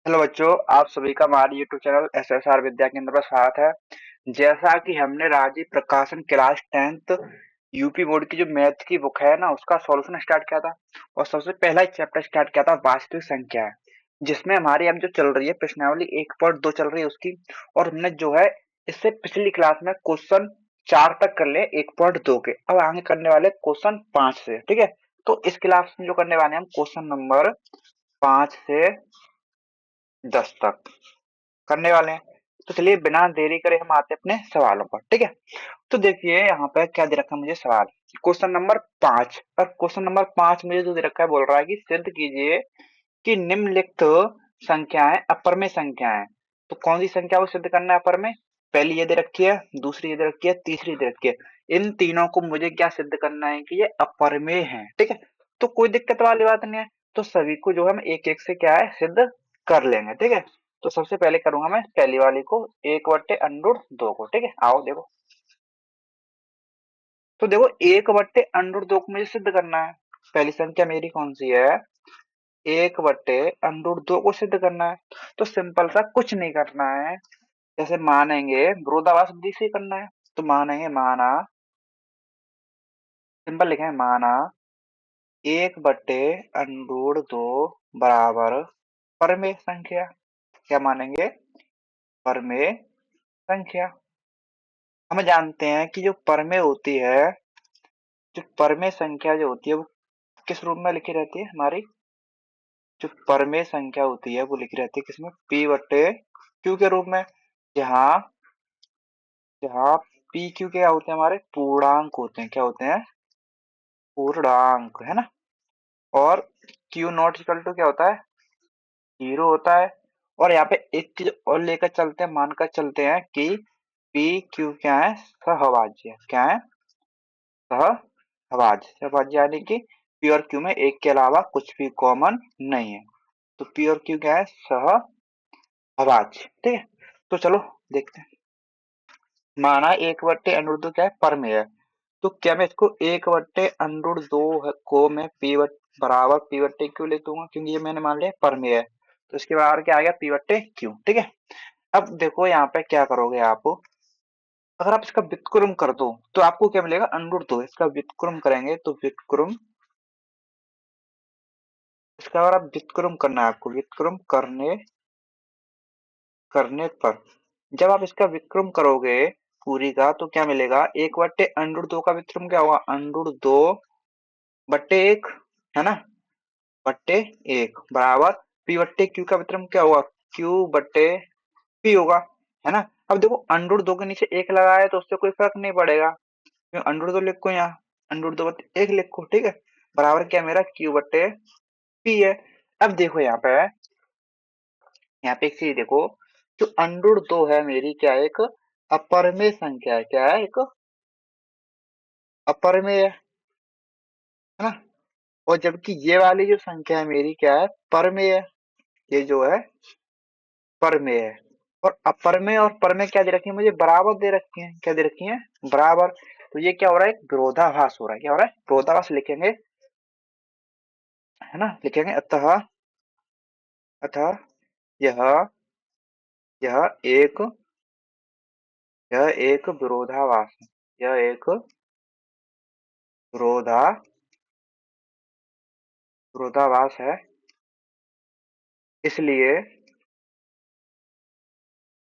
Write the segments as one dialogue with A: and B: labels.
A: Hello बच्चों, आप सभी का हमारे यूट्यूब चैनल एसएसआर विद्या केंद्र पर स्वागत है। जैसा कि हमने राजीव प्रकाशन क्लास 10th यूपी बोर्ड की जो मैथ की बुक है ना, उसका सॉल्यूशन स्टार्ट किया था। और सबसे पहला चैप्टर स्टार्ट किया था वास्तविक संख्या है, जिसमें हमारी अब जो चल रही है प्रश्नावली 1.2 चल रही है उसकी। और हमने जो है इससे पिछली क्लास में क्वेश्चन 4 तक कर लिए 1.2 के। अब आगे करने वाले क्वेश्चन 5 से, ठीक है। तो इस क्लास में जो करने वाले हैं हम क्वेश्चन नंबर 5 से 10 तक करने वाले हैं। तो चलिए बिना देरी करे हम आते हैं अपने सवालों पर, ठीक है। तो देखिए यहाँ पे क्या दे रखा है मुझे सवाल, क्वेश्चन नंबर 5। और क्वेश्चन नंबर 5 मुझे जो दे रखा है बोल रहा है कि सिद्ध कीजिए कि निम्नलिखित संख्याएं अपरमेय संख्याएं। तो कौन सी संख्या को सिद्ध करना है अपर में? पहली ये दे रखी है, दूसरी ये दे रखी है, तीसरी दे रखी है। इन तीनों को मुझे क्या सिद्ध करना है कि ये अपरमेय है, ठीक है। तो कोई दिक्कत वाली बात नहीं है। तो सभी को जो हम एक एक से क्या है सिद्ध कर लेंगे, ठीक है। तो सबसे पहले करूंगा मैं पहली वाली को, 1/√2 को, ठीक है। आओ देखो, तो देखो 1/√2 को मुझे सिद्ध करना है। पहली संख्या मेरी कौन सी है? 1/√2 को सिद्ध करना है। तो सिंपल सा कुछ नहीं करना है, जैसे मानेंगे विरोधाभास विधि से करना है। तो मानेंगे, माना, सिंपल लिखेंगे माना 1/√2 बराबर परमेय संख्या। क्या मानेंगे? परमेय संख्या। हम जानते हैं कि जो परमेय होती है, जो परमेय संख्या जो होती है वो किस रूप में लिखी रहती है हमारी? जो परमेय संख्या होती है वो लिखी रहती है किसमें? p/q के रूप में। जहाँ जहाँ p q क्या होते हैं? हमारे पूर्णांक होते हैं। क्या होते हैं? पूर्णांक, है ना। और q नॉट इक्वल टू क्या होता है? जीरो होता है। और यहाँ पे एक चीज और लेकर चलते हैं, मानकर चलते हैं कि p q क्या है? सहभाज्य। क्या है? सहभाज्य। सहभाज्य यानी कि p और q में एक के अलावा कुछ भी कॉमन नहीं है। तो p और q क्या है? सहभाज्य, ठीक है। तो चलो देखते हैं। माना 1/√2 क्या है? परमेय है। तो क्या मैं इसको 1/√2 को मैं बराबर p/q ले दूंगा, क्योंकि ये मैंने मान लिया परमेय है। तो इसके बराबर क्या आ गया? p/q, ठीक है। अब देखो यहाँ पे क्या करोगे आप, अगर आप इसका व्युत्क्रम कर दो तो आपको क्या मिलेगा? √2। इसका व्युत्क्रम करेंगे तो व्युत्क्रम, इसका अगर आप व्युत्क्रम करना है आपको, व्युत्क्रम करने करने पर जब आप इसका व्युत्क्रम करोगे पूरी का, तो क्या मिलेगा? 1/√2 का व्युत्क्रम क्या होगा? √2/1, है ना, बट्टे 1 बराबर p/q का व्युत्क्रम क्या होगा? q/p होगा, है ना। अब देखो √2 के नीचे 1 लगा है तो उससे कोई फर्क नहीं पड़ेगा, क्यों? √2 लिखो यहाँ, √2/1 लिखो, ठीक है। बराबर क्या मेरा? q/p है। अब देखो यहाँ पे एक चीज देखो, जो √2 है मेरी क्या है? एक अपरमेय संख्या है। क्या है? एक अपरमेय है ना। और जबकि ये वाली जो संख्या है मेरी क्या है? परमेय है। ये जो है परमेय है। और अपरमेय और परमेय क्या दे रखी है मुझे? बराबर दे रखी है। क्या दे रखी है? बराबर। तो ये क्या हो रहा है? एक विरोधाभास हो रहा है। क्या हो रहा है? विरोधाभास लिखेंगे, है ना। लिखेंगे अतः, अतः यह यह एक यह एक विरोधाभास है। यह एक विरोधा विरोधाभास है। इसलिए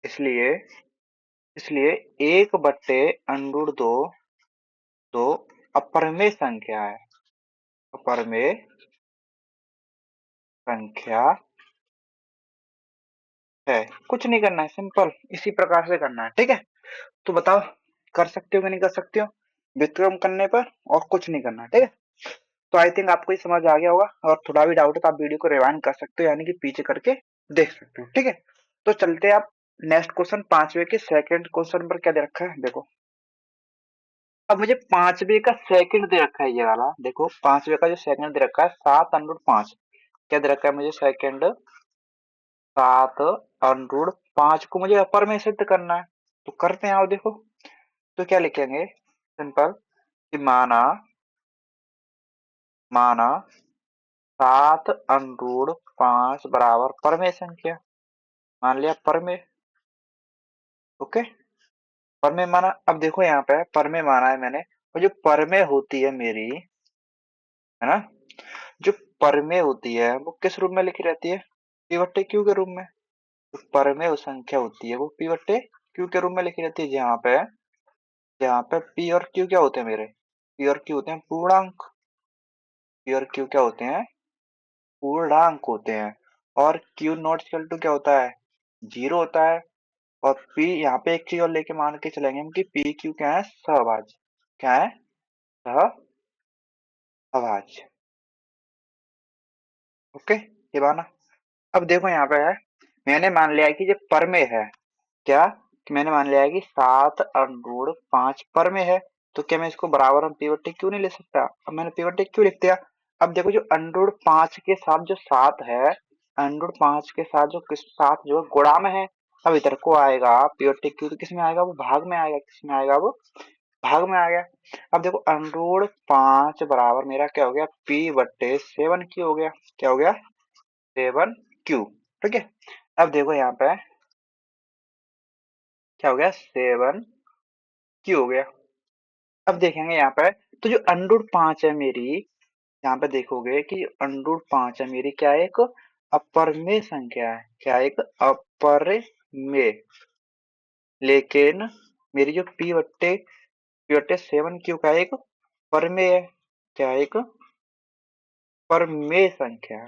A: इसलिए इसलिए 1/√2 दो अपरमेय संख्या है। अपरमेय संख्या है। कुछ नहीं करना है, सिंपल इसी प्रकार से करना है, ठीक है। तो बताओ, कर सकते हो कि नहीं कर सकते हो? व्युत्क्रम करने पर और कुछ नहीं करना, ठीक है। तो आई थिंक आपको ये समझ आ गया होगा। और थोड़ा भी डाउट है तो आप वीडियो को रिवाइंड कर सकते हो, यानी कि पीछे करके देख सकते हो, ठीक है। तो चलते हैं आप नेक्स्ट क्वेश्चन, पांचवे के सेकंड क्वेश्चन पर। क्या दे रखा है देखो। अब मुझे पांचवे का सेकंड दे रखा है, ये वाला देखो। पांचवे का जो सेकंड दे रखा है 7/5। क्या दे रखा है मुझे? सेकंड 7/5 को मुझे अपर में सिद्ध करना है। तो करते हैं, आओ देखो। तो क्या लिखेंगे? सिंपल कि माना माना 7/5 बराबर परमेय संख्या। मान लिया परमे। ओके, परमे माना। अब देखो यहाँ पे परमे माना है मैंने, और जो परमे होती है मेरी, है ना, जो परमे होती है वो किस रूप में लिखी रहती है? पी बट्टे क्यू के रूप में। जो परमेय संख्या होती है वो पी बट्टे क्यू के रूप में लिखी रहती है। जहाँ पे पी और क्यू क्या होते हैं मेरे? पी और क्यू होते हैं पूर्णांक। पी और क्यू क्या होते हैं? पूर्णांक होते हैं। और क्यू नॉट इक्वल टू क्या होता है? जीरो होता है। और पी यहाँ पे एक चीज और लेके मान के चलेंगे हम कि पी क्यू क्या है? सहभाज्य। क्या है? सहअभाज्य। ओके, ये माना। अब देखो यहाँ पे है, मैंने मान लिया है कि ये परमेय है। क्या? कि मैंने मान लिया है कि 7 √5 परमेय है। तो क्या मैं इसको बराबर हम पी बट्टे क्यू नहीं ले सकता? अब मैंने पी बट्टे क्यू लिख दिया। अब देखो जो √5 के साथ जो 7 है, √5 के साथ जो किस साथ जो गुणा में है, अब इधर को आएगा पी बट्टे क्यू तो किस में आएगा? वो भाग में आएगा। किस में आएगा? वो भाग में आ गया। अब देखो √5 बराबर मेरा क्या हो गया? पी बट्टे 7 क्यू हो गया। क्या हो गया? 7 क्यू। ठीक है। अब देखो यहाँ पे क्या हो गया? 7 क्यू हो गया। अब देखेंगे यहाँ पे, तो जो √5 है मेरी, यहाँ पे देखोगे कि √5 है मेरी क्या है? एक अपरमेय संख्या है। क्या है? एक अपरमेय। लेकिन मेरी जो पी बट्टे 7 क्यू का एक परमेय है। क्या है? एक परमेय संख्या है।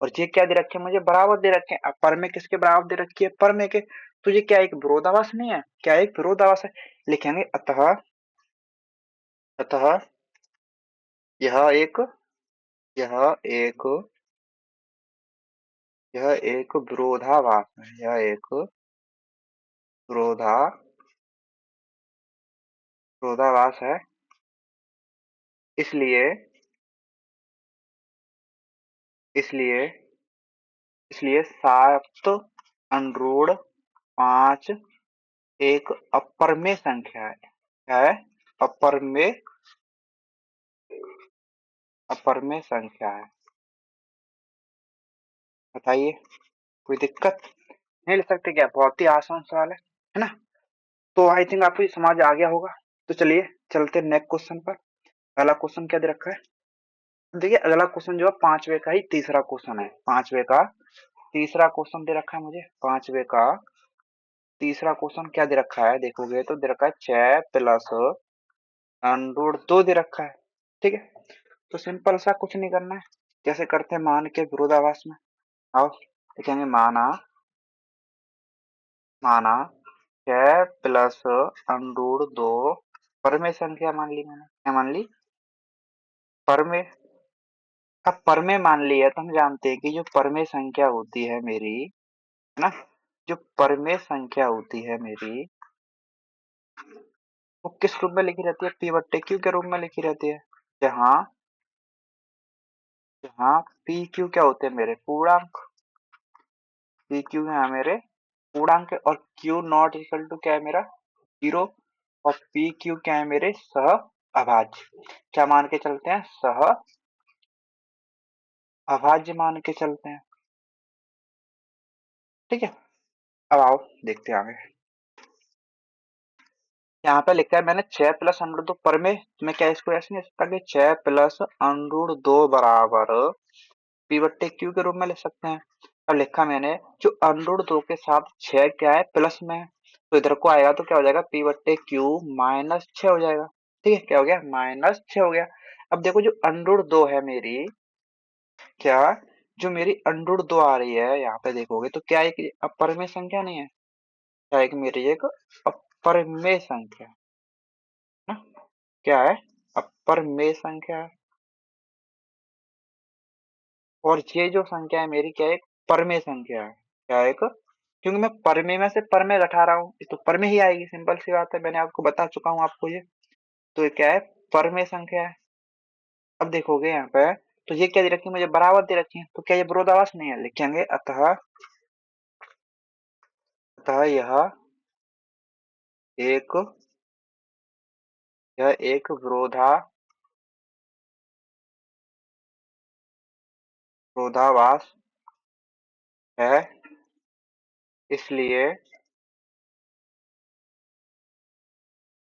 A: और ये क्या दे रखे हैं मुझे? बराबर दे रखे हैं। अब परमेय किसके बराबर दे रखी है? परमेय के। तो ये क्या एक विरोधाभास नहीं है? क्या एक विरोधाभास है? लिखेंगे अतः, अतः यह एक यह एक यह एक विरोधाभास है। यह एक विरोधाभास है। इसलिए इसलिए इसलिए 7 √5 एक अपरमेय संख्या है। क्या है? अपरमेय अपरमेय संख्या है। बताइए, कोई दिक्कत? नहीं ले सकते क्या? बहुत ही आसान सवाल है ना? तो आई थिंक आपको ये समझ आ गया होगा। तो चलिए चलते नेक्स्ट क्वेश्चन पर। अगला क्वेश्चन क्या दे रखा है? देखिए अगला क्वेश्चन जो है 5वें का ही तीसरा क्वेश्चन है। 5वें का तीसरा क्वेश्चन दे रखा है मुझे। 5वें का तीसरा क्वेश्चन क्या दे रखा है? देखोगे तो दे रखा है 6 + √2 दे रखा है। ठीक है, तो सिंपल सा कुछ नहीं करना है। जैसे करते हैं मान के विरोधाभास में। आओ लिखेंगे माना माना 6 + √2 परमेय संख्या मान ली मैंने। क्या मान ली? परमेय। अब परमेय मान ली है तो हम जानते हैं कि जो परमेय संख्या होती है मेरी, है ना, जो परमेय संख्या होती है मेरी वो किस रूप में लिखी रहती है? पी बट्टे क्यू के रूप में लिखी रहती है। जहाँ जहाँ पी क्यू क्या होते हैं मेरे? पूर्णांक। पी क्यू है मेरे पूर्णांक है, और क्यू नॉट इक्वल टू क्या है मेरा? जीरो। और पी क्यू क्या है मेरे? सह अभाज्य। क्या मान के चलते हैं? सह अभाज्य मान के चलते हैं। ठीक है, अब आओ देखते हैं आगे। यहाँ पे लिखा है मैंने 6 + √2 पर में, मैं क्या इसको ऐसे नहीं लिख सकता कि 6 + √2 बराबर पी बट्टे क्यू के रूप में लिख सकते हैं? अब लिखा मैंने जो √2 के साथ 6 क्या है? प्लस में है। तो इधर को आएगा तो क्या हो जाएगा? पी बट्टे क्यू -6 हो जाएगा। ठीक है, क्या हो गया? -6 हो गया। अब देखो जो √2 है मेरी, क्या जो मेरी √2 आ रही है यहाँ पे देखोगे तो क्या एक अपरिमेय संख्या नहीं है? क्या एक मेरी एक अपरिमेय संख्या है ना? क्या है? अपरिमेय संख्या है। और ये जो संख्या है मेरी क्या है? एक परमेय संख्या है। क्या है? एक, क्योंकि मैं परमेय में से परमेय घटा रहा हूँ, ये तो परमेय ही आएगी। सिंपल सी बात है, मैंने आपको बता चुका हूँ आपको ये। तो ये क्या है? परमेय संख्या है। अब देखोगे यहाँ पे, तो ये क्या दे रखी है मुझे? बराबर दे रखी है। तो क्या ये विरोधाभास नहीं है? लिखेंगे अतः अतः एक यह एक विरोधाभास है। इसलिए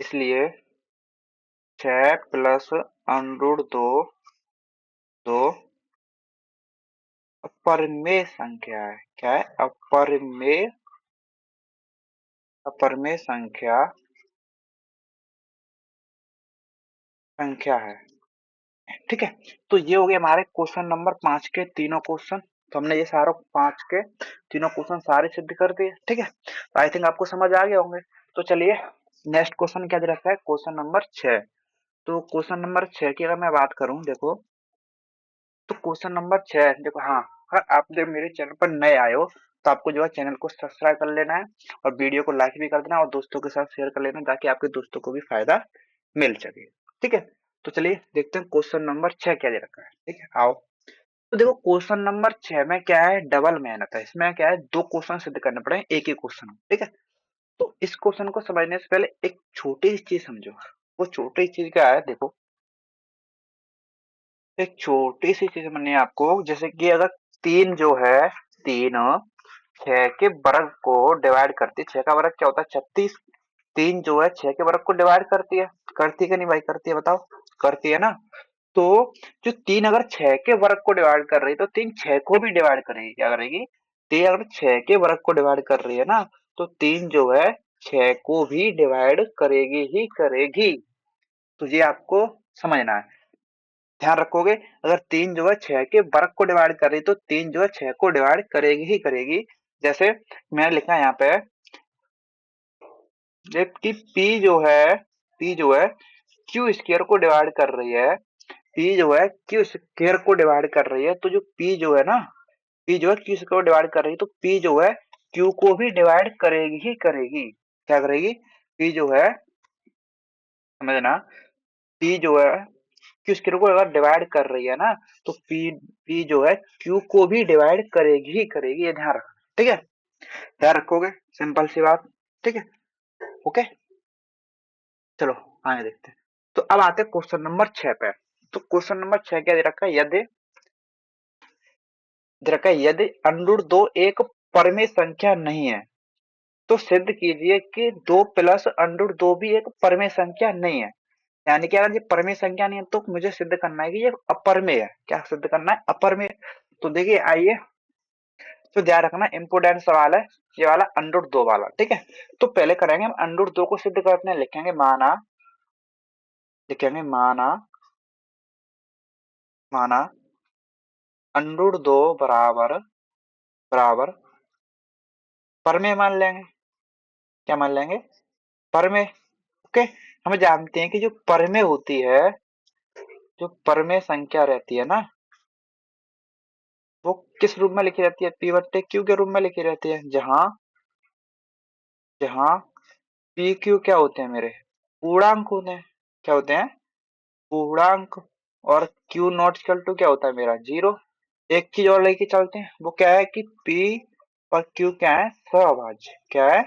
A: इसलिए 6 प्लस अंडर दो दो अपरिमेय संख्या है। क्या है? अपरिमेय संख्या है। ठीक है। तो ये हो गए हमारे क्वेश्चन नंबर 5 के तीनों क्वेश्चन। तो हमने ये सारे 5 के तीनों क्वेश्चन सारे सिद्ध कर दिए। ठीक है। आई थिंक आपको समझ आ गए होंगे। तो चलिए नेक्स्ट क्वेश्चन क्या दे रखा है, क्वेश्चन नंबर 6। तो क्वेश्चन नंबर 6 की अगर मैं बात करूं, देखो तो क्वेश्चन नंबर 6 देखो। हाँ, अगर आप जब मेरे चैनल पर नए आए हो तो आपको जो है चैनल को सब्सक्राइब कर लेना है और वीडियो को लाइक भी कर देना और दोस्तों के साथ शेयर कर लेना ताकि आपके दोस्तों को भी फायदा मिल सके। ठीक है। तो चलिए देखते हैं क्वेश्चन नंबर 6 क्या दे रखा है। ठीक है, आओ। तो देखो क्वेश्चन नंबर 6 में क्या है, डबल मेहनत है। इसमें क्या है, दो क्वेश्चन सिद्ध करने पड़े एक ही क्वेश्चन में। ठीक है। तो इस क्वेश्चन को समझने से पहले एक छोटी सी चीज समझो। वो छोटी चीज क्या है, देखो एक छोटी सी चीज समझनी है आपको। जैसे कि अगर तीन जो है, तीन 6 के वर्ग को डिवाइड करती है। 6 का वर्ग क्या होता है, 36। तीन जो है 6 के वर्ग को डिवाइड करती है कि नहीं भाई, करती है बताओ। करती है ना। तो जो तीन अगर 6 के वर्ग को डिवाइड कर रही है तो तीन 6 को भी डिवाइड करेगी। क्या करेगी? तीन अगर 6 के वर्ग को डिवाइड कर रही है ना, तो तीन जो है 6 को भी डिवाइड करेगी ही करेगी। तो ये आपको समझना है, ध्यान रखोगे। अगर तीन जो है 6 के वर्ग को डिवाइड कर रही है तो तीन जो है 6 को डिवाइड करेगी ही करेगी। जैसे मैंने लिखा है यहाँ पे, जबकि पी जो है क्यू स्क्वायर को डिवाइड कर रही है। पी जो है क्यू स्क्वायर को डिवाइड कर रही है, तो जो पी जो है ना, पी जो है क्यू स्क्वायर को डिवाइड कर रही है, तो पी जो है क्यू को भी डिवाइड करेगी ही करेगी। क्या करेगी? पी जो है, समझना, पी जो है क्यू स्क्वायर को अगर डिवाइड कर रही है ना, तो पी जो है क्यू को भी डिवाइड करेगी ही करेगी। ये ध्यान रखना। ठीक है, ध्यान रखोगे, सिंपल सी बात। ठीक है, ओके। चलो आगे देखते हैं। तो अब आते हैं क्वेश्चन नंबर 6 पे। तो क्वेश्चन नंबर 6 क्या दे रखा है, यदि अंडर दो एक परमेय संख्या नहीं है तो सिद्ध कीजिए कि दो प्लस अंडर दो भी एक परमेय संख्या नहीं है। यानी कि अगर ये परमेय संख्या नहीं है तो मुझे सिद्ध करना है कि ये अपरमेय है। क्या सिद्ध करना है? अपरमेय। तो देखिए आइए, तो ध्यान रखना इंपोर्टेंट सवाल है ये वाला, अंडर दो वाला। ठीक है। तो पहले करेंगे हम अंडर दो को सिद्ध करते हैं। लिखेंगे माना अंडर दो बराबर बराबर परमेय मान लेंगे। क्या मान लेंगे? परमेय। ओके। हम जानते हैं कि जो परमेय होती है, जो परमेय संख्या रहती है ना, वो किस रूप में लिखी रहती है? पी बट्टे क्यू के रूप में लिखी रहती है। जहां जहां पी क्यू क्या होते हैं मेरे? पूर्णांक होते हैं। क्या होते हैं? पूर्णांक। और क्यू नॉट इक्वल टू क्या होता है मेरा? जीरो। एक चीज और लेके चलते हैं, वो क्या है कि पी और क्यू क्या है? सहअभाज्य। क्या है?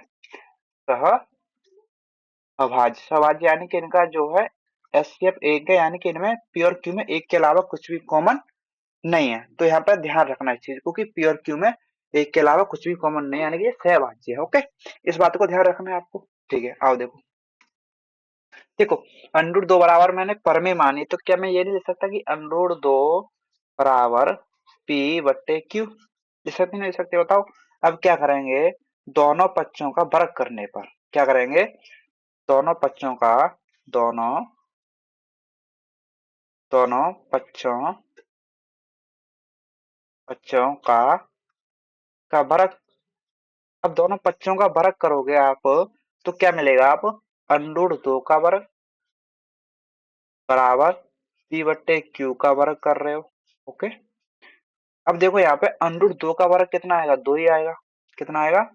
A: सहअभाज्य। सहअभाज्य यानी कि इनका जो है एचसीएफ एक है, यानी कि इनमें पी और क्यू में एक के अलावा कुछ भी कॉमन नहीं है। तो यहाँ पर ध्यान रखना इस चीज को कि पी और क्यू में एक के अलावा कुछ भी कॉमन नहीं है, यानी कि ये सहभाज्य है। ओके, इस बात को ध्यान रखना है आपको। ठीक है, आओ देखो। देखो अंडर दो बराबर मैंने परमेय मानी, तो क्या मैं ये नहीं लिख सकता कि अंडर दो बराबर पी बट्टे क्यू? लिख सकते नहीं लिख सकते बताओ। अब क्या करेंगे, दोनों पक्षों का वर्ग करने पर क्या करेंगे, दोनों पक्षों का दोनों दोनों पक्षों पक्षों का वर्ग। अब दोनों पक्षों का वर्ग करोगे आप तो क्या मिलेगा? आप अंडर दो का वर्ग बराबर पी बट्टे क्यू का वर्ग कर रहे हो। ओके। अब देखो यहाँ पे अंडर दो का वर्ग कितना आएगा? दो ही आएगा। कितना आएगा?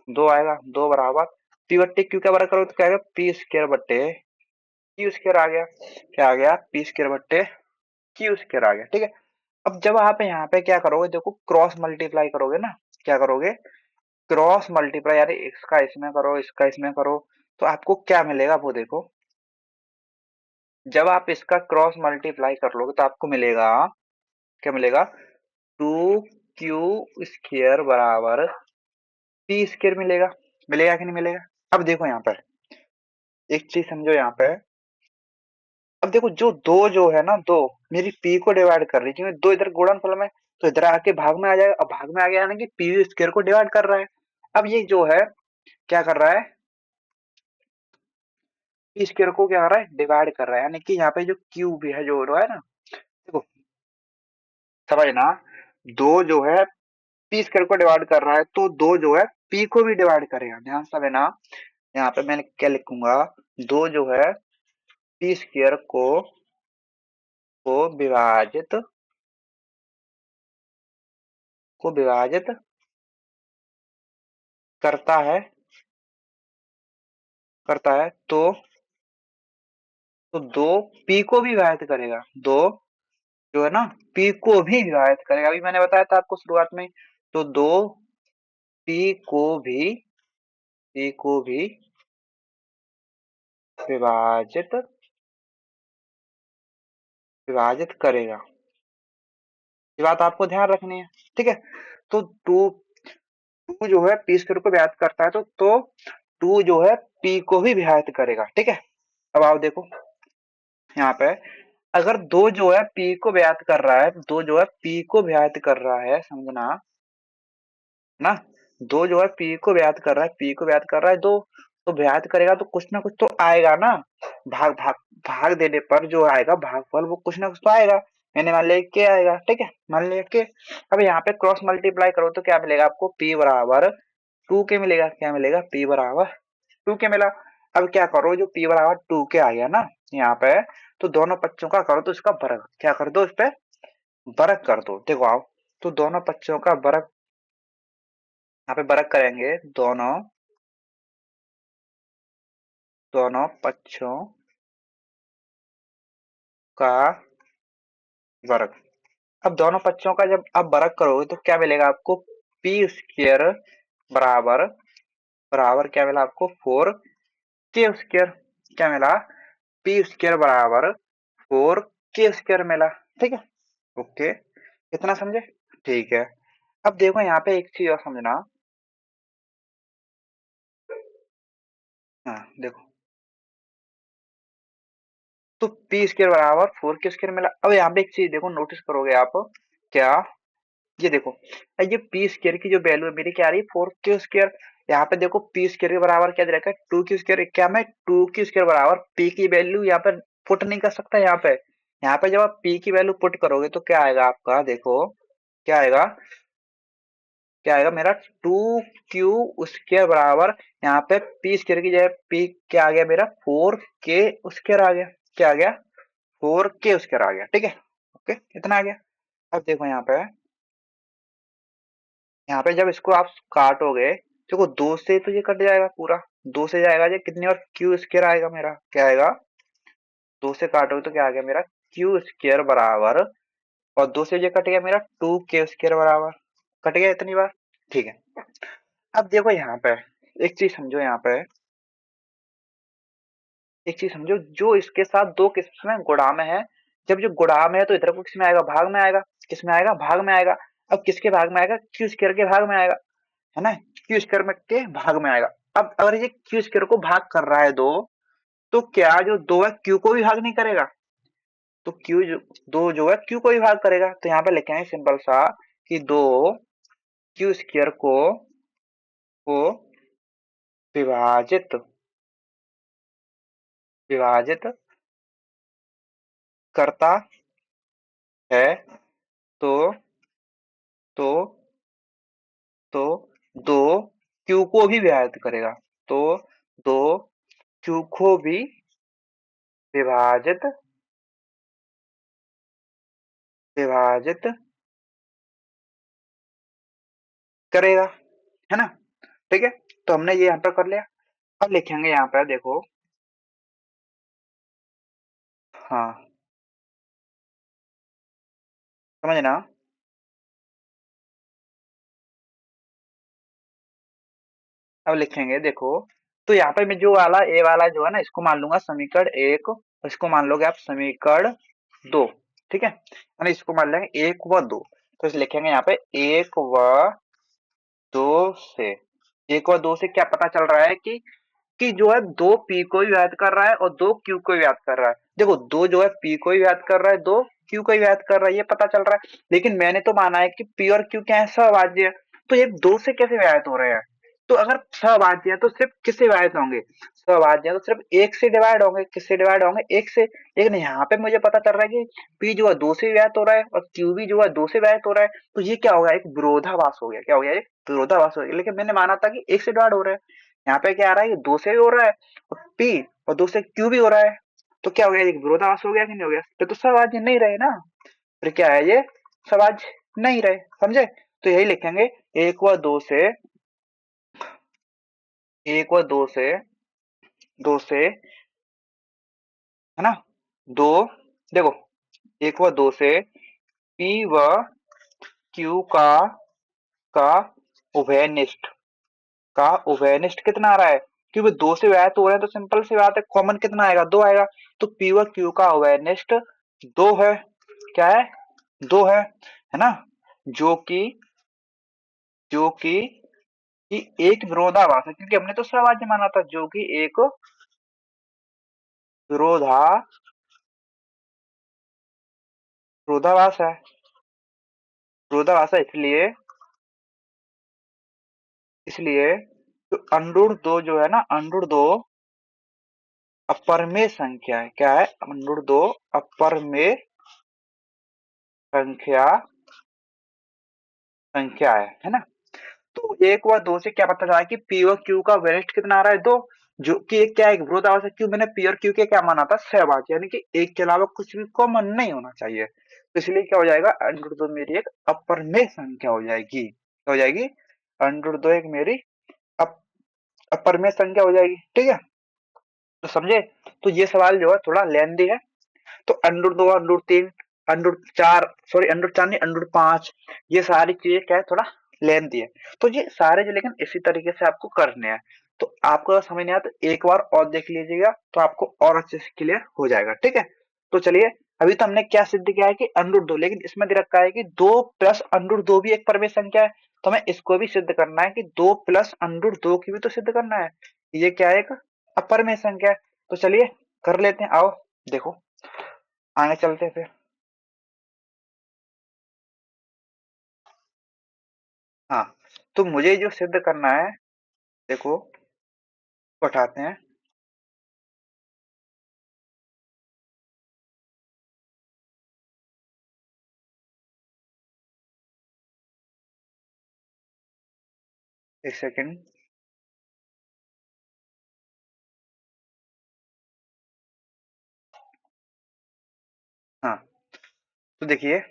A: दो आएगा। दो बराबर पी बट्टे क्यू का वर्ग करोगे तो क्या आएगा? पी स्क्वायर बट्टे क्यू स्क्वायर आ गया। क्या आ गया? पी स्क्वायर बट्टे क्यू स्क्वायर आ गया। ठीक है। अब जब आप यहाँ पे क्या करोगे, देखो क्रॉस मल्टीप्लाई करोगे ना, क्या करोगे? क्रॉस मल्टीप्लाई, यानी इसका इसमें करो इसका इसमें करो, तो आपको क्या मिलेगा वो देखो। जब आप इसका क्रॉस मल्टीप्लाई कर लोगे तो आपको मिलेगा, क्या मिलेगा? टू क्यू स्क्वायर बराबर पी स्क्वायर मिलेगा। मिलेगा कि नहीं मिलेगा? अब देखो यहाँ पर एक चीज समझो यहाँ पे। अब देखो जो दो जो है ना, दो मेरी पी को डिवाइड कर रही है, क्योंकि दो इधर गुणनफल में, तो इधर आके भाग में आ जाएगा। अब भाग में आ गया यानी कि पी स्क्वायर को डिवाइड कर रहा है। अब ये जो है क्या कर रहा है, पी स्क्वायर को क्या कर रहा है, डिवाइड कर रहा है, यानी कि यहाँ पे जो क्यूब है जो है ना, देखो समझना, दो जो है पी स्क्वायर को डिवाइड कर रहा है, तो दो जो है पी को भी डिवाइड करेगा। ध्यान से समझना, यहाँ पे मैंने क्या लिखूंगा, दो जो है पी स्क्वायर को विभाजित विभाजित करता है, तो दो पी को भी विभाजित करेगा। दो जो है ना पी को भी विभाजित करेगा, अभी मैंने बताया था आपको शुरुआत में। तो दो पी को भी विभाजित करेगा। ये बात आपको ध्यान रखनी है, ठीक है। तो टू टू जो है पी स्क्वायर को विभाजित करता है, तो टू जो है पी को भी विभाजित करेगा, ठीक है। अब आओ देखो यहाँ पे, अगर दो जो है पी को विभाजित कर रहा है, दो जो है पी को विभाजित कर रहा है, समझना ना, दो जो है पी को व्यात कर रहा है, पी को व्यात कर रहा है दो, तो व्यात करेगा तो कुछ ना कुछ तो आएगा ना, भाग भाग भाग देने पर जो आएगा भागफल वो कुछ ना कुछ तो आएगा। मैंने मान लिया के आएगा, ठीक है, मान लिया के। अब यहाँ पे क्रॉस मल्टीप्लाई करो तो क्या मिलेगा आपको, पी बराबर टू के मिलेगा। क्या मिलेगा, पी बराबर टू के मिला। अब क्या करो, जो पी बराबर टू के आ गया ना यहाँ पे, तो दोनों पक्षों का करो तो इसका वर्ग, क्या कर दो, इस पे वर्ग कर दो। देखो आओ, तो दोनों पक्षों का वर्ग, यहाँ पे वर्ग करेंगे, दोनों पक्षों का वर्ग। अब दोनों पक्षों का जब आप वर्ग करोगे तो क्या मिलेगा आपको, पी स्क्वायर बराबर बराबर क्या मिला आपको, फोर के स्क्वायर। क्या मिला, पी स्क्वायर बराबर फोर के स्क्वायर मिला, ठीक है। ओके, इतना समझे, ठीक है। अब देखो यहाँ पे एक चीज और समझना, हाँ देखो, तो पी स्क्वायर बराबर फोर के स्क्वायर मिला। अब यहाँ पे एक चीज देखो, नोटिस करोगे आप, क्या, ये देखो, ये पी स्क्वायर की जो वैल्यू है मेरी क्या आ रही है, फोर क्यू स्क्वायर। यहाँ पे देखो पी स्क्वायर के बराबर क्या दे रखा है, टू क्यू स्क्वायर। क्या मैं टू क्यू स्क्वायर बराबर पी की वैल्यू यहाँ पर पुट नहीं कर सकता? यहाँ पे जब आप पी की वैल्यू पुट करोगे तो क्या आएगा आपका, देखो क्या आएगा, मेरा टू क्यू स्क्वायर बराबर, यहाँ पे पी स्क्वायर की जगह पी क्या आ गया मेरा, फोर के स्क्वायर आ गया। क्या आ गया, फोर के स्क्वायर आ गया, ठीक है। ओके, इतना आ गया। अब देखो यहाँ पे जब इसको आप काटोगे, देखो दो से तो ये कट जाएगा पूरा, दो से जाएगा ये कितनी, और क्यू स्क्वायर आएगा मेरा, क्या आएगा, दो से काटोगे तो क्या आ गया मेरा, क्यू स्क्वायर बराबर, और दो से ये कट गया मेरा, टू के स्क्वायर बराबर, कट गया इतनी बार, ठीक है। अब देखो यहाँ पे एक चीज समझो, यहाँ पे एक चीज समझो, जो इसके साथ दो किस्में गुणा में है, जब जो गुणा में है तो इधर को किस में आएगा, भाग में आएगा। किस में आएगा, भाग में आएगा। अब किसके भाग में आएगा, क्यू स्क्वायर के भाग में आएगा, है ना, क्यू स्क्वायर में के भाग में आएगा। अब अगर ये क्यू स्क्वायर को भाग कर रहा है दो, तो क्या जो दो है क्यू को भी भाग नहीं करेगा, तो दो जो है क्यू को भी भाग करेगा। तो यहाँ पे लिखे हैं सिंपल सा कि दो क्यू स्क्वायर को विभाजित विभाजित करता है, तो तो तो दो क्यू को भी विभाजित करेगा, तो दो क्यू को भी विभाजित विभाजित करेगा, है ना, ठीक है। तो हमने ये यहाँ पे कर लिया। अब लिखेंगे यहाँ पे, देखो, हाँ समझना, अब लिखेंगे देखो, तो यहाँ पे मैं जो वाला ए वाला जो है ना, इसको मान लूंगा समीकरण एक, और इसको मान लोगे आप समीकरण दो, ठीक है, यानी इसको मान लेंगे एक व दो। तो इसे लिखेंगे यहाँ पे एक व दो से, एक और दो से क्या पता चल रहा है कि जो है दो पी को भी व्यक्त कर रहा है और दो क्यू को भी व्यक्त कर रहा है। देखो दो जो है पी को भी व्यक्त कर रहा है, दो क्यू को भी व्यक्त कर रहा है, ये पता चल रहा है। लेकिन मैंने तो माना है कि पी और क्यू क्या है, सहभाज्य है। तो ये दो से कैसे व्यक्त हो रहे हैं? तो अगर सहभाज्य है तो सिर्फ किससे व्यक्त होंगे? सहभाज्य है तो सिर्फ एक से डिवाइड होंगे। किससे डिवाइड होंगे? एक से। लेकिन यहाँ पे मुझे पता चल रहा है कि पी जो है दो से व्यक्त हो रहा है और क्यू भी जो है दो से व्यक्त हो रहा है। तो ये क्या हो गया? एक विरोधाभास हो गया। क्या हो गया? एक विरोधाभास हो गया। लेकिन मैंने माना था कि एक से डिवाइड हो रहा है। यहाँ पे क्या आ रहा है कि दो से भी हो रहा है और पी और दो से क्यू भी हो रहा है। तो क्या हो गया? एक विरोधाभास हो गया कि नहीं हो गया? तो सहभाज्य नहीं रहे ना। फिर क्या है ये? सहभाज्य नहीं रहे। समझे? तो यही लिखेंगे, एक व दो से, एक व दो से है ना, दो, देखो एक व दो से पी व क्यू का उभयनिष्ठ, का उभयनिष्ठ कितना आ रहा है? क्योंकि दो से व्यक्त हो रहे हैं तो सिंपल सी बात है, कॉमन कितना आएगा? दो आएगा। तो पी व क्यू का उभयनिष्ठ दो है। क्या है? दो है ना? जो कि जो कि एक विरोधाभास है, क्योंकि हमने तो सहवाच्य माना था, जो कि एक विरोधा विरोधाभास है। विरोधाभास है इसलिए, इसलिए तो अंडूर दो जो है ना, अंडूर दो अपरमेय संख्या है। क्या है? अंडूर दो अपरमेय संख्या संख्या है ना? तो एक व दो से क्या पता चला कि पी और क्यू का वेरिएंट कितना आ रहा है? दो। जो कि एक क्या है? एक विरोधाभास है। क्यों? मैंने पी और क्यू के क्या माना था? सहभाज्य, यानी कि एक के अलावा कुछ भी कॉमन नहीं होना चाहिए। तो इसलिए क्या हो जाएगा? अंडर दो मेरी एक अपरमेय संख्या हो जाएगी। क्या हो जाएगी? अंडर दो एक मेरी अप, अपरमेय संख्या हो जाएगी। ठीक है? तो समझे? तो ये सवाल जो है थोड़ा लेंदी है। तो अंडर दो, अंडर तीन, अंडर चार, सॉरी अंडर चार नहीं, अंडर पांच, ये सारी चीजें क्या है? थोड़ा लेंथी है। तो ये सारे जो, लेकिन इसी तरीके से आपको करने हैं। तो आपको अगर समझ नहीं आया तो एक बार और देख लीजिएगा, तो आपको और अच्छे से क्लियर हो जाएगा। ठीक है? तो चलिए, अभी तो हमने क्या सिद्ध किया है कि अंडर दो, लेकिन इसमें दे रखा है कि दो प्लस अंडर दो भी एक परमेय संख्या है। तो हमें इसको भी सिद्ध करना है कि दो प्लस अंडर दो की भी तो सिद्ध करना है। ये क्या है? एक अपरमेय संख्या है। तो चलिए कर लेते हैं, आओ देखो, आगे चलते हैं फिर। हाँ, तो मुझे जो सिद्ध करना है, देखो उठाते हैं। एक सेकंड। हाँ, तो देखिए,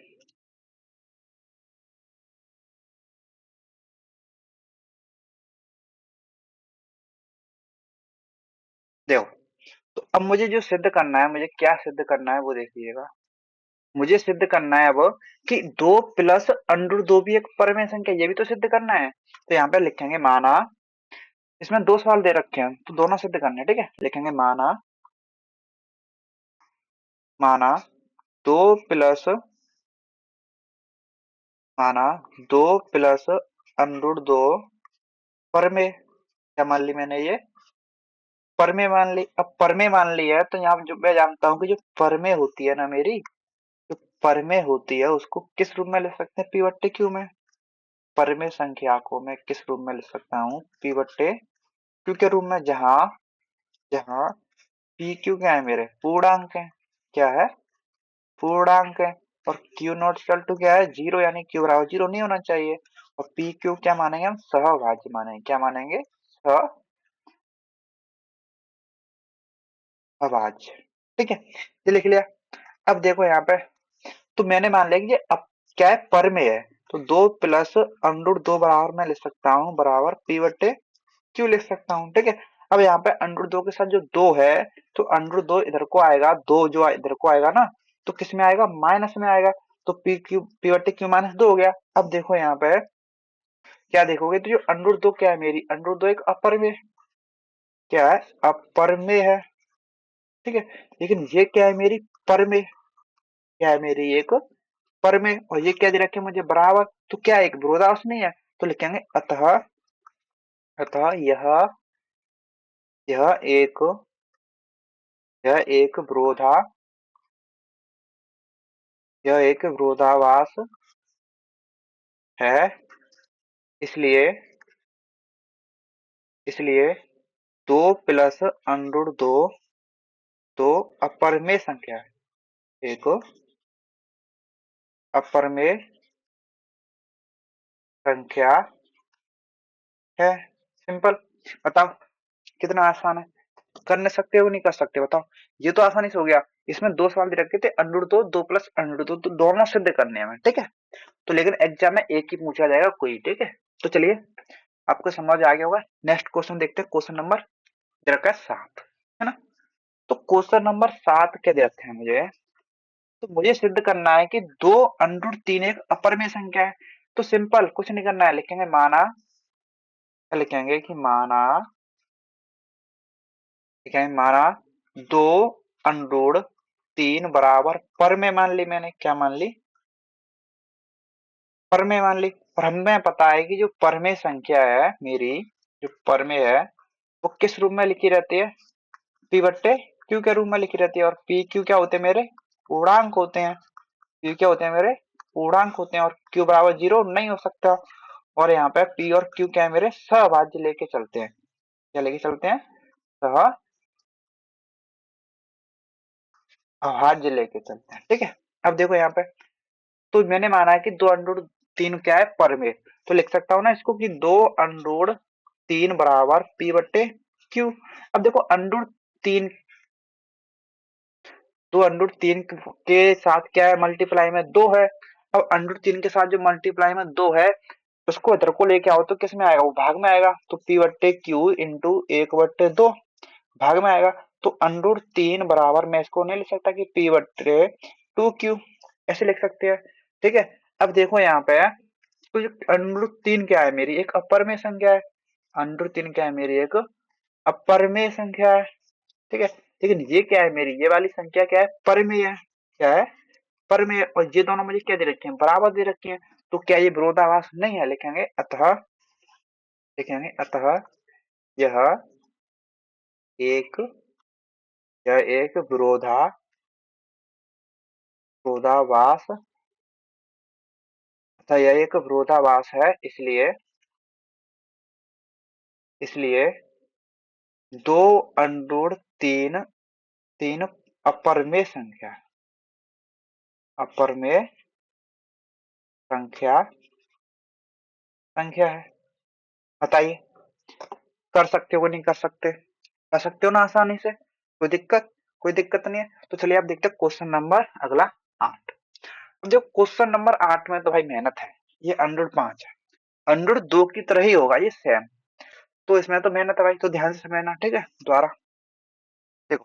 A: देखो, तो अब मुझे जो सिद्ध करना है, मुझे क्या सिद्ध करना है वो देखिएगा। मुझे सिद्ध करना है अब कि दो प्लस अंडर दो भी एक परमेय संख्या है, ये भी तो सिद्ध करना है। तो यहाँ पे लिखेंगे माना, इसमें दो सवाल दे रखे हैं तो दोनों सिद्ध करने हैं। ठीक है? लिखेंगे माना, माना दो प्लस, माना दो प्लस अंडर दो परमेय। क्या मान ली मैंने? ये परमेय मान ली। अब परमेय मान ली है तो यहाँ जो मैं जानता हूँ कि जो परमेय होती है ना मेरी, जो परमेय होती है उसको किस रूप में लिख सकते हैं? पी बट्टे क्यू में। परमेय संख्या को मैं किस रूप में लिख सकता हूँ? पी बट्टे क्यू के रूप में, जहाँ जहाँ पी क्यू क्या है? मेरे पूर्णांक है। क्या है? पूर्णांक है। और क्यू नॉट इक्वल टू क्या है? जीरो, यानी क्यू बराबर जीरो नहीं होना चाहिए। और पी क्यू क्या मानेंगे हम? सहभाज्य मानेंगे। क्या मानेंगे? सहभाज्य। ठीक है? ये लिख लिया। अब देखो यहाँ पे, तो मैंने मान लिया कि ये अब क्या है? परमेय है। तो दो प्लस अंडर दो बराबर मैं लिख सकता हूँ, बराबर पी बट्टे क्यू लिख सकता हूँ। ठीक है? अब यहाँ पे अंडर दो के साथ जो दो है, तो अंडर दो इधर को आएगा, दो जो इधर को आएगा ना, तो किस में आएगा? माइनस में आएगा। तो पी क्यू, पी बट्टे क्यू माइनस दो हो गया। अब देखो यहाँ पे क्या देखोगे, तो जो अंडर दो क्या है मेरी? अंडर दो एक अपर में, क्या है? अपर में है। ठीक है? लेकिन ये क्या है मेरी? पर में। क्या है मेरी? एक पर में। और ये क्या दे रखे मुझे? बराबर। तो क्या है? एक विरोधाभास नहीं है? तो लिखेंगे अतः, अतः यह एक यह एक विरोधा यह एक विरोधाभास है। इसलिए इसलिए 2 प्लस अंडर रूट 2 तो अपरिमेय संख्या है। एक अपरिमेय संख्या है। सिंपल। बताओ कितना आसान है। कर नहीं सकते हो नहीं कर सकते बताओ। ये तो आसानी से हो गया। इसमें दो सवाल दे रखे थे under root 2 2 plus under root 2 तो दोनों सिद्ध करने हैं हमें, ठीक है। तो लेकिन एग्जाम में एक ही पूछा जाएगा कोई, ठीक है। तो चलिए आपको समझ आ गया होगा। नेक्स्ट क्वेश्चन देखते हैं। क्वेश्चन नंबर दे रखा है 7, है ना। तो क्वेश्चन नंबर 7 क्या दे रखे हैं मुझे। तो मुझे सिद्ध करना है कि 2 अंडर रूट 3 एक अपरिमेय संख्या है। तो सिंपल कुछ नहीं करना है, लिखेंगे माना, क्या लिखेंगे कि माना, लिखेंगे माना 2 अंडर रूट 3 बराबर परमेय मान ली मैंने। क्या मान ली? परमेय मान ली। और हमें पता है कि जो परमेय संख्या है मेरी, जो परमेय है वो किस रूप में लिखी रहती है? पी बट्टे क्यू के रूप में लिखी रहती है। और पी क्यू क्या होते हैं मेरे? पूर्णांक होते हैं। पी क्या होते हैं मेरे? पूर्णांक होते हैं। और क्यू बराबर 0 नहीं हो सकता। और यहाँ पे पी और क्यू क्या है मेरे? सहभाज्य लेके चलते हैं। क्या लेके चलते हैं? सहभाज्य लेके चलते हैं, ठीक है। अब देखो यहाँ पे, तो मैंने माना है कि 2 अंडर रूट 3 क्या है? परमेय। तो लिख सकता हूँ ना इसको कि 2 अंडर रूट 3 बराबर पी बट्टे क्यू। अब देखो अंडर रूट 3, तो अंडर रूट 3 के साथ क्या है? मल्टीप्लाई में 2 है। अब अंडर रूट 3 के साथ जो मल्टीप्लाई में 2 है उसको इधर को लेके आओ तो किस में आएगा? वो भाग में आएगा। तो पी बट्टे क्यू इंटू 1/2 भाग में आएगा। तो अंडर रूट 3 बराबर मैं इसको नहीं लिख सकता कि पी बट्टे 2 क्यू, ऐसे लिख सकते हैं, ठीक है। अब देखो यहाँ पे, तो जो अंडर रूट 3 क्या है मेरी? एक अपरिमेय संख्या है। अंडर रूट 3 क्या है मेरी? एक अपरिमेय संख्या है, ठीक है। लेकिन ये क्या है मेरी? ये वाली संख्या क्या है? परिमेय है। क्या है? परिमेय। और ये दोनों मुझे क्या दे रखे हैं? बराबर दे रखे हैं। तो क्या ये विरोधाभास नहीं है? लिखेंगे अतः, लिखेंगे अतः यह एक यह एक विरोधाभास, अतः यह एक विरोधाभास है। इसलिए इसलिए 2 अंडर 3 3 अपरिमेय संख्या, अपरिमेय संख्या संख्या है। बताइए कर सकते हो कि नहीं कर सकते? कर सकते हो ना आसानी से? कोई दिक्कत? कोई दिक्कत नहीं है। तो चलिए आप देखते हैं क्वेश्चन नंबर अगला 8। अब जो क्वेश्चन नंबर 8 में तो भाई मेहनत है। ये अंडर 5 है, अंडर 2 की तरह ही होगा ये सेम। तो इसमें तो मेहनत है भाई, तो ध्यान से समझना, ठीक है। दोबारा देखो,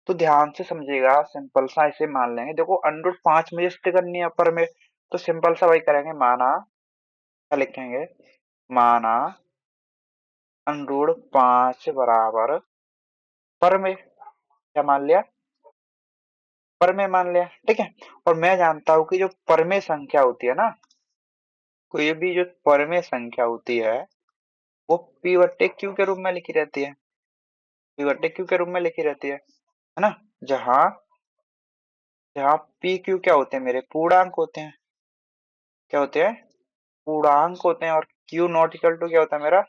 A: तो ध्यान से समझिएगा। सिंपल सा इसे मान लेंगे। देखो अंडर 5 मुझे स्थिर करनी है अपर में, तो सिंपल सा वही करेंगे। माना, क्या लिखेंगे? माना अंडर 5 बराबर पर में, क्या मान लिया? परमेय मान लिया, ठीक है। और मैं जानता हूं कि जो परमेय संख्या होती है ना, कोई भी जो परमेय संख्या होती है वो पी बट्टे क्यू के रूप में लिखी रहती है। पी बट्टे क्यू के रूप में लिखी रहती है ना। जहां जहां पी क्यू क्या होते हैं मेरे? पूर्णांक होते हैं। क्या होते हैं? पूर्णांक होते हैं। और क्यू नॉट इक्वल टू क्या होता है मेरा?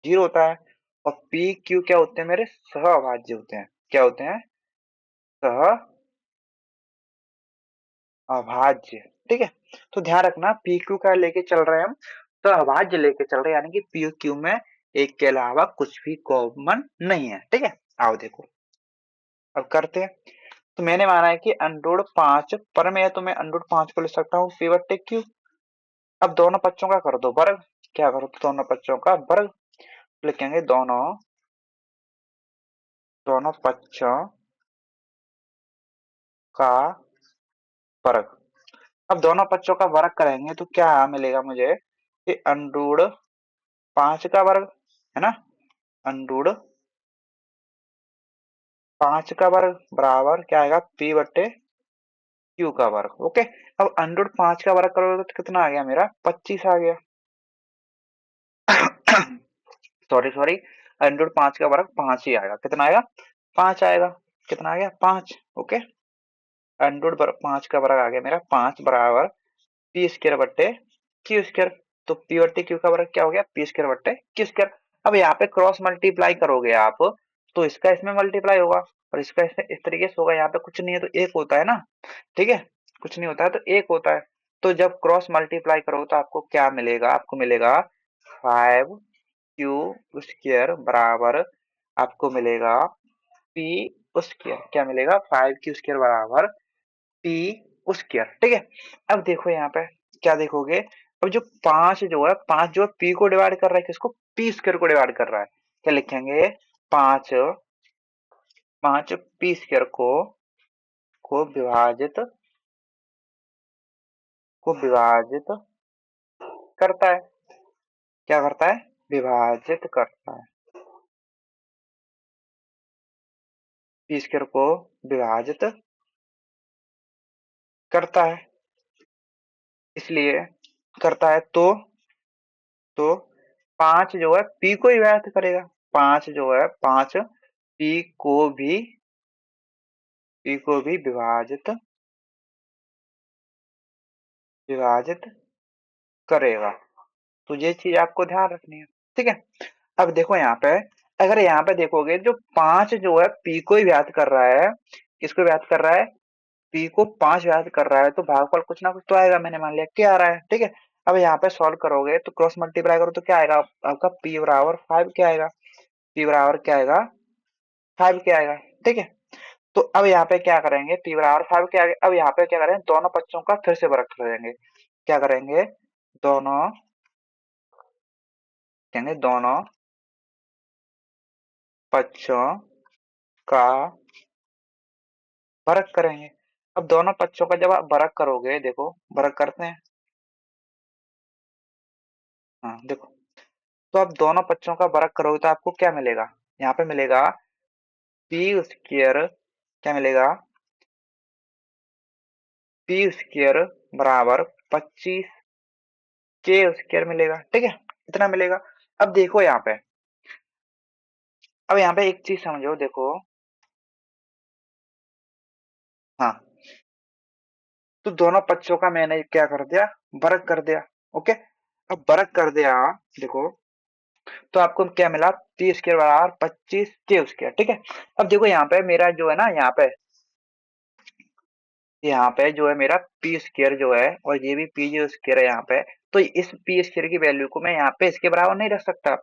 A: 0 होता है। और पी क्यू क्या होते हैं मेरे? सहअभाज्य होते हैं। क्या होते हैं? सहअभाज्य, ठीक है। तो ध्यान रखना पी क्यू का लेके चल रहे हैं हम, सहअभाज्य लेके चल रहे हैं, यानी कि पी क्यू में एक के अलावा कुछ भी कॉमन नहीं है, ठीक है। आओ देखो अब करते हैं। तो मैंने माना है कि अंडर 5 पर में है, तो मैं अंडर 5 को लिख सकता हूँ पी बट्टे क्यू। अब दोनों पक्षों का कर दो वर्ग। क्या करो? तो दोनों पक्षों का वर्ग। लिखेंगे दोनों दोनों पक्षों का वर्ग। अब दोनों पक्षों का वर्ग करेंगे तो क्या मिलेगा मुझे? कि अंडर 5 का वर्ग, है ना। अंडर 5 का वर्ग बराबर क्या आएगा? पी बट्टे क्यू का वर्ग। ओके। अब अंडर 5 का वर्ग करोगे तो कितना आ गया मेरा? 25 आ गया। सॉरी सॉरी, अंडर 5 का वर्ग 5 ही आएगा। कितना आएगा? 5 आएगा। कितना आ गया? 5। ओके, अंडर 5 का वर्ग आ गया मेरा 5 बराबर पी स्क्वायर बट्टे क्यू स्क्वायर। तो पी बट्टे क्यू का वर्ग क्या हो गया? पी स्क्वायर बट्टे क्यू स्क्वायर। अब यहाँ पे क्रॉस मल्टीप्लाई करोगे आप, तो इसका इसमें मल्टीप्लाई होगा और इसका इसमें इस तरीके से होगा। यहाँ पे कुछ नहीं है तो एक होता है ना, ठीक है, कुछ नहीं होता है तो एक होता है। तो जब क्रॉस मल्टीप्लाई करोगे तो आपको क्या मिलेगा? आपको मिलेगा 5 क्यू स्क्वायर बराबर, आपको मिलेगा पी स्क्वायर। क्या मिलेगा? 5 क्यू स्क्वायर बराबर पी स्क्वायर। ठीक है, अब देखो यहाँ पे क्या देखोगे? अब जो 5 जो है, 5 जो है पी को डिवाइड कर रहा है, किसको? पी स्क्वायर को डिवाइड कर रहा है। क्या लिखेंगे? 5 5 पी स्क्वायर को विभाजित करता है। क्या करता है? विभाजित करता है। पी स्क्वायर को विभाजित करता है, इसलिए करता है तो 5 जो है पी को विभाजित करेगा। 5 जो है 5 पी को भी विभाजित करेगा। तो ये चीज आपको ध्यान रखनी है। ठीक है, अब देखो यहाँ पे, अगर यहाँ पे देखोगे जो 5 जो है पी को ही व्याप्त कर रहा है, किसको व्याप्त कर रहा है? पी को 5 व्याप्त कर रहा है, तो भागफल कुछ ना कुछ तो आएगा। मैंने मान लिया क्या आ रहा है। ठीक है, अब यहाँ पे सॉल्व करोगे तो क्रॉस मल्टीप्लाई करो तो क्या आएगा? आपका पी बराबर 5 क्या आएगा? पी बराबर क्या आएगा? 5 क्या आएगा? ठीक है, तो अब यहाँ पे क्या करेंगे? पी बराबर 5 क्या आएगा? अब यहाँ पे क्या करेंगे? दोनों पक्षों का फिर से वर्ग करेंगे। क्या करेंगे? दोनों कहेंगे दोनों पक्षों का वर्ग करेंगे। अब दोनों पक्षों का जब आप वर्ग करोगे, देखो वर्ग करते हैं, हाँ देखो, तो आप दोनों पक्षों का वर्ग करोगे तो आपको क्या मिलेगा? यहाँ पे मिलेगा पी स्क्वायर। क्या मिलेगा? पी स्क्वायर बराबर 25 के स्क्वायर मिलेगा। ठीक है, इतना मिलेगा। अब देखो यहाँ पे, अब यहाँ पे एक चीज समझो, देखो, हाँ, तो दोनों पक्षों का मैंने क्या कर दिया? वर्ग कर दिया। ओके, अब वर्ग कर दिया, देखो, तो आपको क्या मिला? पी स्क्वायर बराबर 25 के स्क्वायर। ठीक है, अब देखो यहाँ पे मेरा जो है ना, यहाँ पे जो है मेरा पी स्क्वायर जो है, और ये भी पी जो स्क्वायर है यहाँ पे, तो इस पी स्क्वायर की वैल्यू को मैं यहाँ पे इसके बराबर नहीं रख सकता।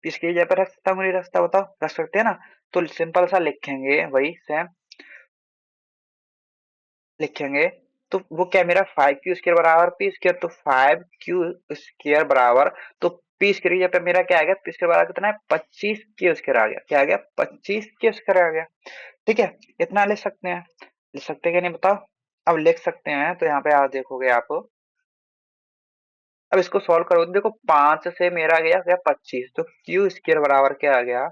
A: पी स्क्वायर जगह पे रख सकता हूँ, नहीं रख सकता? बताओ, रख सकते हैं ना? तो सिंपल सा लिखेंगे, वही सेम लिखेंगे। तो वो क्या मेरा 5 क्यू स्क्वायर बराबर पी स्क्वायर, तो 5 क्यू स्क्वायर बराबर, तो पी स्क्वायर की जगह पे मेरा क्या आ गया? पी स्क्वायर बराबर कितना है? 25 क्यू स्क्वायर आ गया। क्या आ गया? 25 क्यू स्क्वायर आ गया। ठीक है, इतना लिख सकते हैं। लिख सकते हैं कि नहीं बताओ? अब लिख सकते हैं, तो यहाँ पे आप देखोगे आप, अब इसको सॉल्व करो तो देखो 5 से मेरा गया 25, तो क्यू स्क्वायर बराबर क्या आ गया?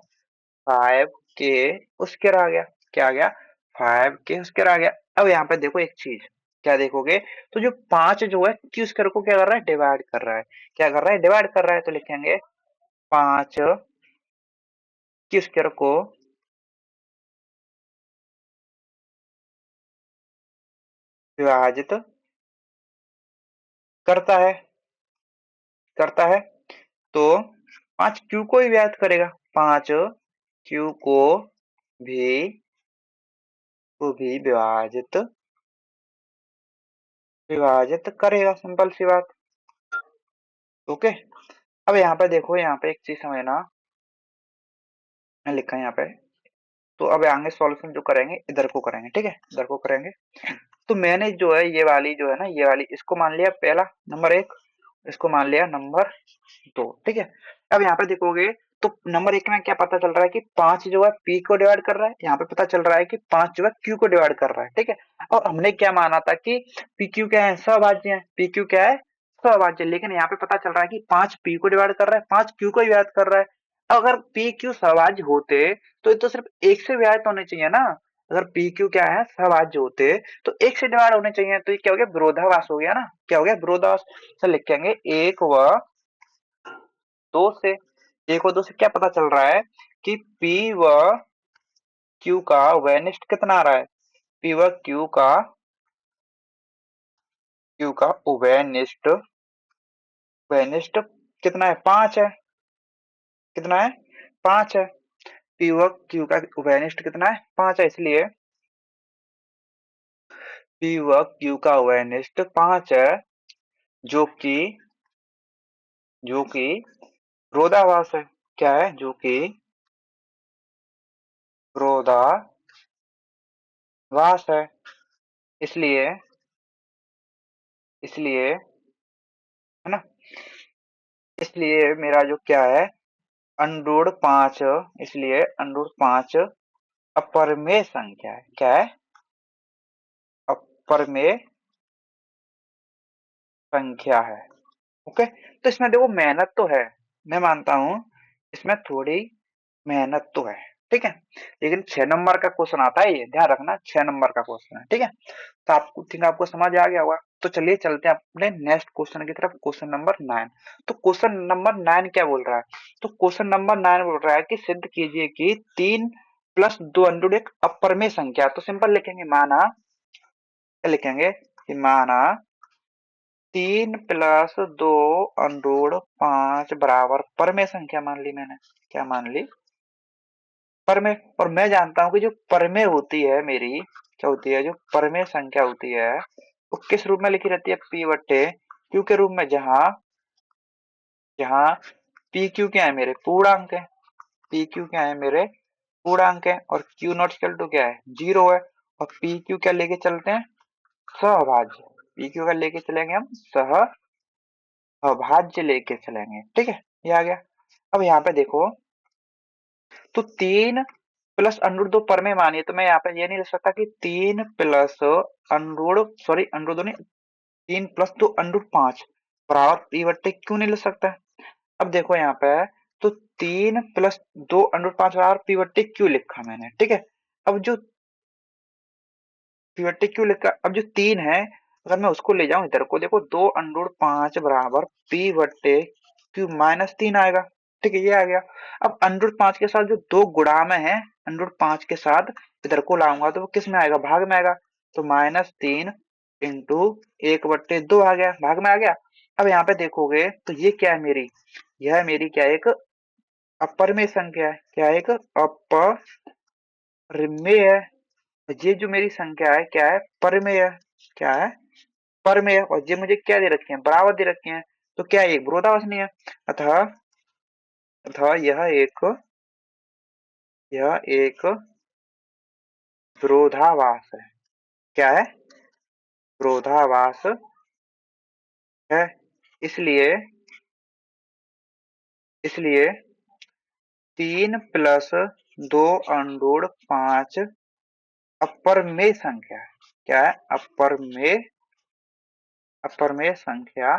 A: 5 के स्क्वायर आ गया। क्या आ गया? 5 के स्क्वायर आ गया। अब यहाँ पे देखो एक चीज, क्या देखोगे? तो जो 5 जो है क्यू स्क्वायर को क्या कर रहा है? डिवाइड कर रहा है। क्या कर रहा है? डिवाइड कर रहा है, तो लिखेंगे 5 क्यू स्क्वायर को विभाजित करता है, करता है, तो 5 क्यू को ही विभाजित करेगा। 5 क्यू भी को भी विभाजित करेगा। सिंपल सी बात। ओके, अब यहाँ पे देखो, यहाँ पे एक चीज समझना, मैं लिखा है यहाँ पे, तो अब आगे सॉल्यूशन जो करेंगे इधर को करेंगे। ठीक है, इधर को करेंगे। तो मैंने जो है ये वाली जो है ना, ये वाली, इसको मान लिया पहला नंबर 1, इसको मान लिया नंबर 2। ठीक है, अब यहाँ पे देखोगे तो नंबर 1 में क्या पता चल रहा है? कि 5 जो है पी को डिवाइड कर रहा है। यहाँ पे पता चल रहा है कि 5 जो है क्यू को डिवाइड कर रहा है। ठीक है, और हमने क्या माना था? कि पी क्यू क्या है? सहभाज्य है। पी क्यू क्या है? सहभाज्य। लेकिन यहाँ पे पता चल रहा है कि 5 पी को डिवाइड कर रहा है, 5 क्यू को डिवाइड कर रहा है। अगर पी क्यू सहभाज्य होते तो ये तो सिर्फ एक से विभाजित होने चाहिए ना। अगर पी क्यू क्या है? सहभाज्य होते तो एक से डिवाइड होने चाहिए। तो ये क्या हो गया? विरोधाभास हो गया ना। क्या हो गया? विरोधाभास। तो लिखेंगे एक व दो से, एक और दो से क्या पता चल रहा है कि पी व क्यू का वेनिस्ट कितना आ रहा है। पी व क्यू का वेनिस्ट वेनिस्ट कितना है, 5 है। कितना है, 5 है। पी व क्यू का वेनिस्ट कितना है, 5 है। इसलिए पी व क्यू का वेनिस्ट 5 है, जो कि विरोधाभास है। क्या है, जो कि विरोधाभास है। इसलिए इसलिए है ना, इसलिए मेरा जो क्या है, अंडूड 5, इसलिए अंडूड 5 अपरमेय संख्या है। क्या है, अपरमेय संख्या है। ओके, तो इसमें देखो मेहनत तो है, मैं मानता हूं इसमें थोड़ी मेहनत तो है, ठीक है। लेकिन 6 नंबर का क्वेश्चन आता है, ये ध्यान रखना, 6 नंबर का क्वेश्चन है, ठीक है। तो आपको थिंक आपको समझ आ गया होगा। तो चलिए चलते हैं अपने नेक्स्ट क्वेश्चन की तरफ, क्वेश्चन नंबर 9। तो क्वेश्चन नंबर 9 क्या बोल रहा है, तो क्वेश्चन नंबर 9 बोल रहा है कि सिद्ध कीजिए कि 3 + 2 एक अपरमेय संख्या। तो सिंपल लिखेंगे, माना, क्या लिखेंगे कि माना 3 + 2 √ 5 बराबर परमेय संख्या मान ली मैंने। क्या मान ली, परमेय। और मैं जानता हूं कि जो परमेय होती है मेरी, क्या होती है, जो परमेय संख्या होती है वो किस रूप में लिखी रहती है, पी बट्टे क्यू के रूप में, जहां जहां पी क्यू क्या है, मेरे पूर्णांक है। पी क्यू क्या है, मेरे पूर्णांक है। और क्यू नॉट इक्वल टू क्या है, 0 है। और पी क्यू क्या लेके चलते हैं, सहभाज्य। पी क्यू का लेके चलेंगे हम सहभाज्य लेके चलेंगे, ठीक है। ये आ गया। अब यहाँ पे देखो, तो 3 + √2 पर में मानिए, तो मैं यहाँ पे ये नहीं लिख सकता कि 3 + √2 नहीं, 3 + 2 √5 बराबर पी बट्टे क्यों नहीं लिख सकता। अब देखो यहाँ पे, तो 3 + 2 √5 बराबर पी बट्टे क्यों लिखा मैंने, ठीक है। अब जो पी बट्टे क्यों लिखा, अब जो 3 है, अगर मैं उसको ले जाऊं इधर को, देखो 2 √5 बराबर पी बट्टे क्यू -3 आएगा, ठीक है। ये आ गया। अब √5 के साथ जो दो गुणा में है, √5 के साथ इधर को लाऊंगा तो वो किस में आएगा, भाग में आएगा। तो -3 इंटू 1/2 आ गया, भाग में आ गया। अब यहाँ पे देखोगे तो ये क्या है मेरी, यह मेरी क्या है, एक अपरमेय संख्या है। क्या है, एक अपरिमेय है। ये जो मेरी संख्या है क्या है, परमेय है। क्या है, परमेय है। और ये मुझे क्या दे रखे हैं, बराबर दे रखे हैं। तो क्या है, एक विरोधाभास नहीं है। अतः अतः यह एक विरोधाभास है। क्या है, विरोधाभास है। इसलिए इसलिए 3 + 2 √5 अपरमेय संख्या है। क्या है, अपरमेय संख्या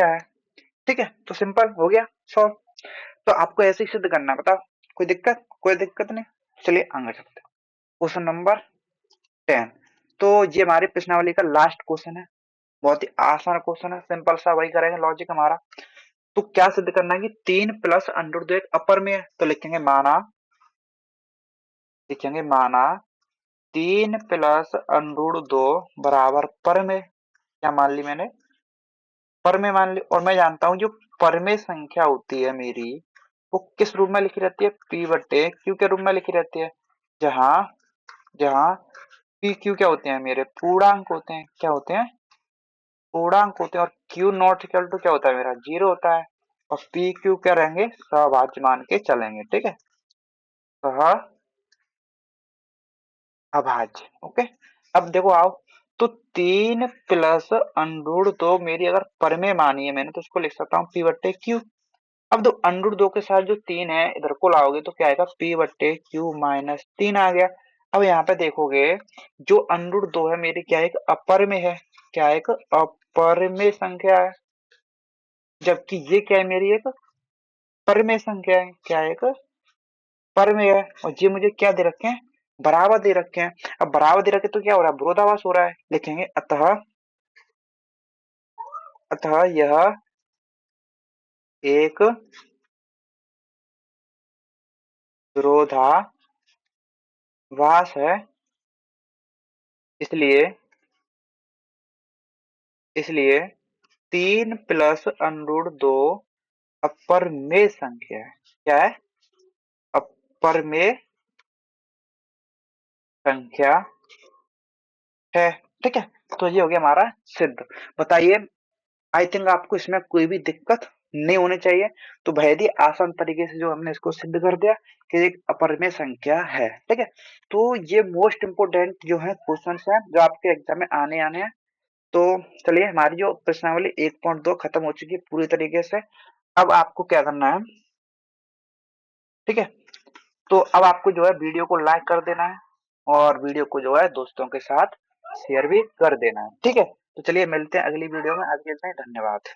A: है, ठीक है। तो सिंपल हो गया सॉल्व। तो आपको ऐसे ही सिद्ध करना है, बताओ, कोई दिक्कत नहीं। चलिए आगे चलते हैं, क्वेश्चन नंबर 10। तो ये हमारी प्रश्नावली का लास्ट क्वेश्चन है, बहुत ही आसान क्वेश्चन है, सिंपल सा वही करेंगे लॉजिक हमारा। तो क्या सिद्ध करना है कि 3 + √2 एक अपर में है। तो लिखेंगे माना 3 + √2 बराबर पर में, क्या मान ली मैंने, पर में मान ली। और मैं जानता हूं जो परमेय संख्या होती है मेरी, वो किस रूप में लिखी रहती है, पी बटे क्यू के रूप में लिखी रहती है। जहां जहां पी क्यू क्या होते हैं, मेरे पूर्णांक होते हैं। क्या होते हैं, पूर्णांक होते हैं। और क्यू नॉट इक्वल टू क्या होता है, मेरा 0 होता है। और पी क्यू क्या रहेंगे, सहभाज्य मान के चलेंगे, ठीक है, सहअभाज्य। ओके, अब देखो आओ, तो 3 + √2 मेरी अगर परमेय मानी है मैंने, तो उसको लिख सकता हूँ पी बट्टे क्यू। अब दो √2 के साथ जो 3 है इधर को लाओगे तो क्या आएगा, पी बट्टे क्यू -3 आ गया। अब यहाँ पे देखोगे, जो √2 है मेरी क्या है, एक अपर में है। क्या है, एक अपर में संख्या है। जबकि ये क्या है, मेरी एक परमेय संख्या है। क्या है, एक परमेय है। और ये मुझे क्या दे रखे हैं, बराबर दे रखे हैं। अब बराबर दे रखे तो क्या हो रहा है, विरोधाभास हो रहा है। लिखेंगे अतः यह एक विरोधाभास है। इसलिए इसलिए 3 प्लस अंडर दो अपरमेय संख्या है। क्या है? अपरमेय संख्या है। ठीक है, तो ये हो गया हमारा सिद्ध। बताइए, आई थिंक आपको इसमें कोई भी दिक्कत नहीं होनी चाहिए। तो बेहद ही आसान तरीके से जो हमने इसको सिद्ध कर दिया कि एक अपरिमेय संख्या है। ठीक है, तो ये मोस्ट इंपोर्टेंट जो है क्वेश्चंस हैं जो आपके एग्जाम में आने आने हैं। तो चलिए, हमारी जो प्रश्नावली 1.2 खत्म हो चुकी है पूरी तरीके से। अब आपको क्या करना है? ठीक है, तो अब आपको जो है वीडियो को लाइक कर देना है और वीडियो को जो है दोस्तों के साथ शेयर भी कर देना है। ठीक है, तो चलिए मिलते हैं अगली वीडियो में। आज के लिए धन्यवाद।